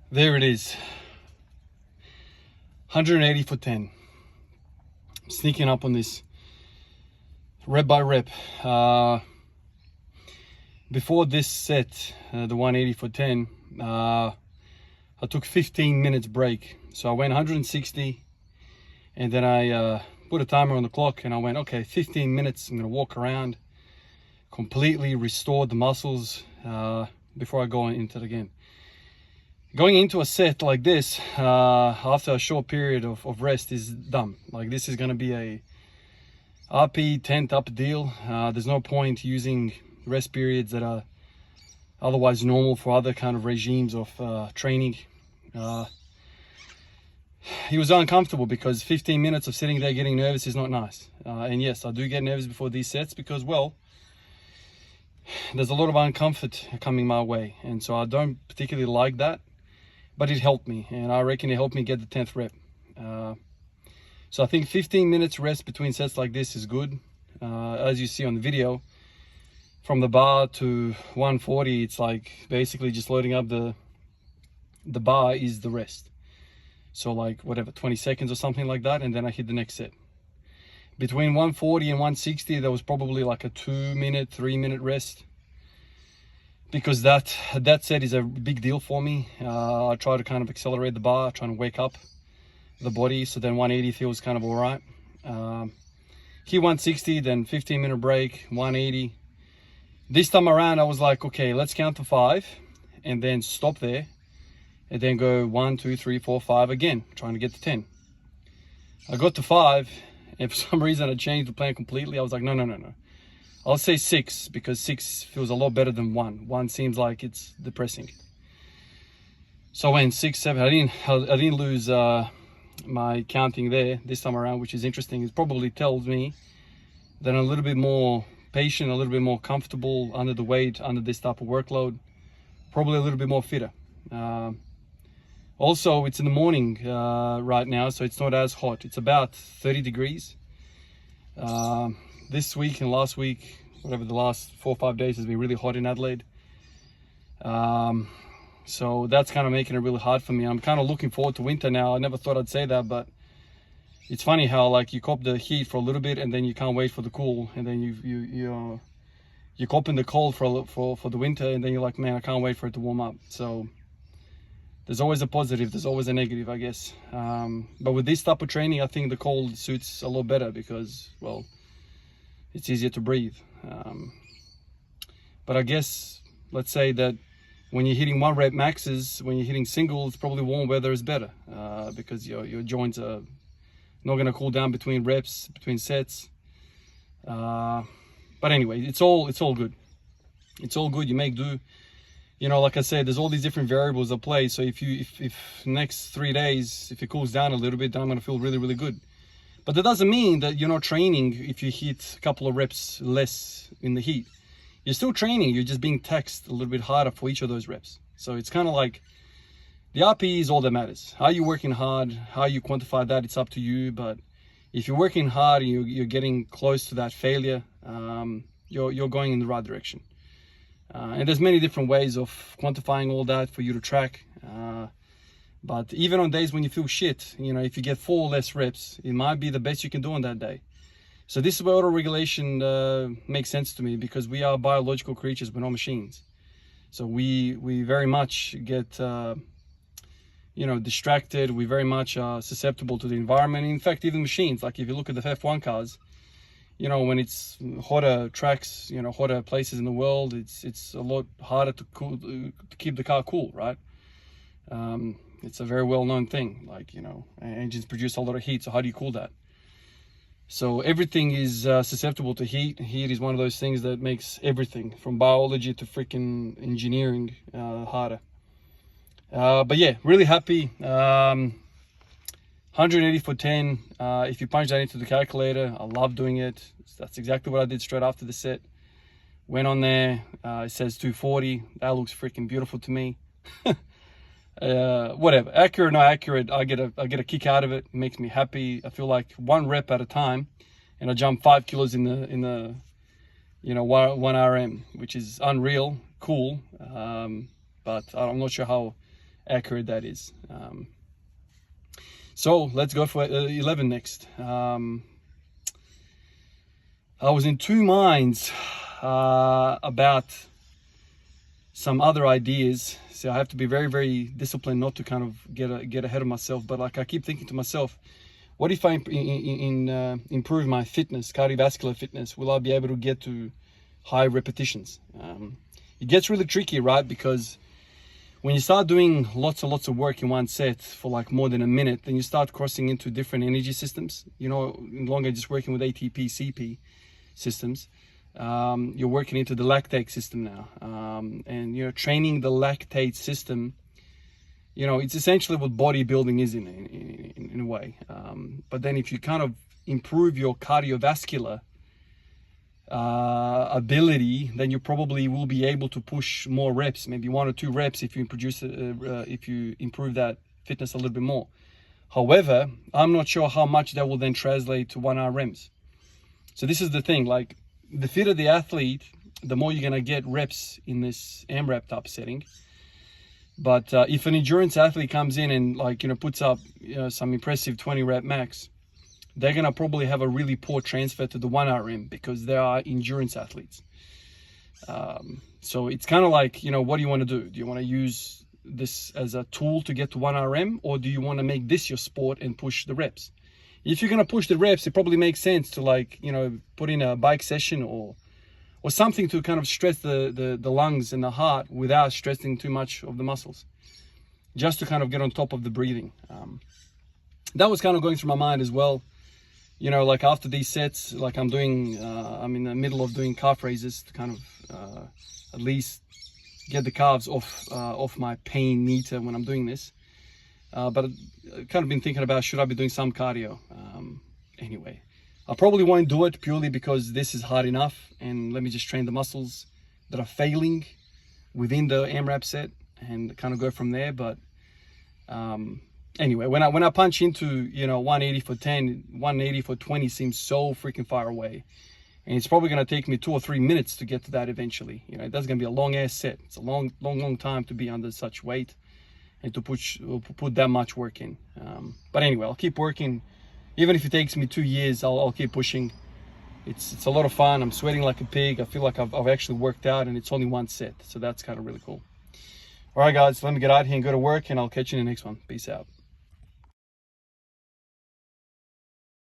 There it is. 180 for 10. I'm sneaking up on this rep by rep. Before this set, the 180 for 10, I took 15 minutes break. So I went 160 and then I put a timer on the clock and I went, okay, 15 minutes. I'm gonna walk around, completely restore the muscles before I go into it again. Going into a set like this after a short period of rest is dumb. Like, this is going to be a RP 10th up deal. There's no point using rest periods that are otherwise normal for other kind of regimes of training. He was uncomfortable because 15 minutes of sitting there getting nervous is not nice. And yes, I do get nervous before these sets because, well, there's a lot of uncomfort coming my way, and so I don't particularly like that. But it helped me, and I reckon it helped me get the 10th rep. So I think 15 minutes rest between sets like this is good. As you see on the video, from the bar to 140, it's like basically just loading up the bar is the rest. So like whatever, 20 seconds or something like that, and then I hit the next set. Between 140 and 160, there was probably like a 2-minute, 3-minute rest, because that set is a big deal for me. I try to kind of accelerate the bar, trying to wake up the body, so then 180 feels kind of all right. Hit 160, then 15-minute break, 180. This time around, I was like, okay, let's count to 5 and then stop there and then go 1, 2, 3, 4, 5 again, trying to get to 10. I got to 5 and for some reason I changed the plan completely. I was like, no. I'll say 6 because 6 feels a lot better than 1. 1 seems like it's depressing. So I went 6, 7. I didn't lose my counting there this time around, which is interesting. It probably tells me that I'm a little bit more patient, a little bit more comfortable under the weight, under this type of workload, probably a little bit more fitter. Also, it's in the morning right now, so it's not as hot. It's about 30 degrees. This week and last week, whatever, the last 4 or 5 days has been really hot in Adelaide. So that's kind of making it really hard for me. I'm kind of looking forward to winter now. I never thought I'd say that, but it's funny how like you cop the heat for a little bit and then you can't wait for the cool, and then you cop in the cold for the winter, and then you're like, man, I can't wait for it to warm up. So there's always a positive, there's always a negative, I guess. But with this type of training, I think the cold suits a lot better because, well, it's easier to breathe. But I guess, let's say that when you're hitting 1 rep maxes, when you're hitting singles, probably warm weather is better because your joints are not going to cool down between reps, between sets. But anyway, it's all good. It's all good. You make do. You know, like I said, there's all these different variables at play. So if next 3 days, if it cools down a little bit, then I'm going to feel really, really good. But that doesn't mean that you're not training if you hit a couple of reps less in the heat. You're still training, you're just being taxed a little bit harder for each of those reps. So it's kind of like the RPE is all that matters. How you working hard, how you quantify that, it's up to you. But if you're working hard and you're getting close to that failure, you're going in the right direction. And there's many different ways of quantifying all that for you to track. But even on days when you feel shit, you know, if you get 4 less reps, it might be the best you can do on that day. So this is where auto-regulation makes sense to me, because we are biological creatures, we're not machines. So we very much get, distracted. We very much are susceptible to the environment. In fact, even machines, like if you look at the F1 cars, you know, when it's hotter tracks, you know, hotter places in the world, it's a lot harder to keep the car cool, right? It's a very well-known thing. Like, you know, engines produce a lot of heat, so how do you cool that? So everything is susceptible to heat. Heat is one of those things that makes everything from biology to freaking engineering harder. But yeah, really happy. 180 for 10. If you punch that into the calculator, I love doing it. That's exactly what I did straight after the set. Went on there, it says 240. That looks freaking beautiful to me. Whatever, accurate or not accurate, I get a kick out of it. It makes me happy. I feel like 1 rep at a time, and I jump 5 kilos in the 1 RM, which is unreal, cool. But I'm not sure how accurate that is. So let's go for 11 next. I was in two minds about some other ideas. So I have to be very, very disciplined not to kind of get ahead of myself. But like I keep thinking to myself, what if I improve my fitness, cardiovascular fitness? Will I be able to get to high repetitions? It gets really tricky, right? Because when you start doing lots and lots of work in one set for like more than a minute, then you start crossing into different energy systems. You know, no longer just working with ATP, CP systems. You're working into the lactate system now. And, you know, training the lactate system, you know, it's essentially what bodybuilding is in a way. But then if you kind of improve your cardiovascular ability, then you probably will be able to push more reps, maybe 1 or 2 reps if you improve that fitness a little bit more. However, I'm not sure how much that will then translate to 1 RMs. So this is the thing, like the fitter the athlete, the more you're gonna get reps in this AMRAP type setting. But if an endurance athlete comes in and like, you know, puts up some impressive 20 rep max, they're going to probably have a really poor transfer to the 1 RM because they are endurance athletes. So it's kind of like, you know, what do you want to do? Do you want to use this as a tool to get to 1 RM, or do you want to make this your sport and push the reps? If you're going to push the reps, it probably makes sense to, like, you know, put in a bike session or something to kind of stress the lungs and the heart without stressing too much of the muscles, just to kind of get on top of the breathing. That was kind of going through my mind as well. You know, like after these sets, like I'm in the middle of doing calf raises to kind of at least get the calves off my pain meter when I'm doing this. But I've kind of been thinking about, should I be doing some cardio? Anyway, I probably won't do it purely because this is hard enough, and let me just train the muscles that are failing within the AMRAP set and kind of go from there. But anyway, when I punch into, you know, 180 for 10, 180 for 20 seems so freaking far away. And it's probably going to take me 2 or 3 minutes to get to that eventually. You know, that's going to be a long ass set. It's a long time to be under such weight and to put that much work in. But anyway, I'll keep working. Even if it takes me 2 years, I'll keep pushing. It's a lot of fun. I'm sweating like a pig. I feel like I've actually worked out, and it's only 1 set. So that's kind of really cool. All right, guys, let me get out here and go to work, and I'll catch you in the next one. Peace out.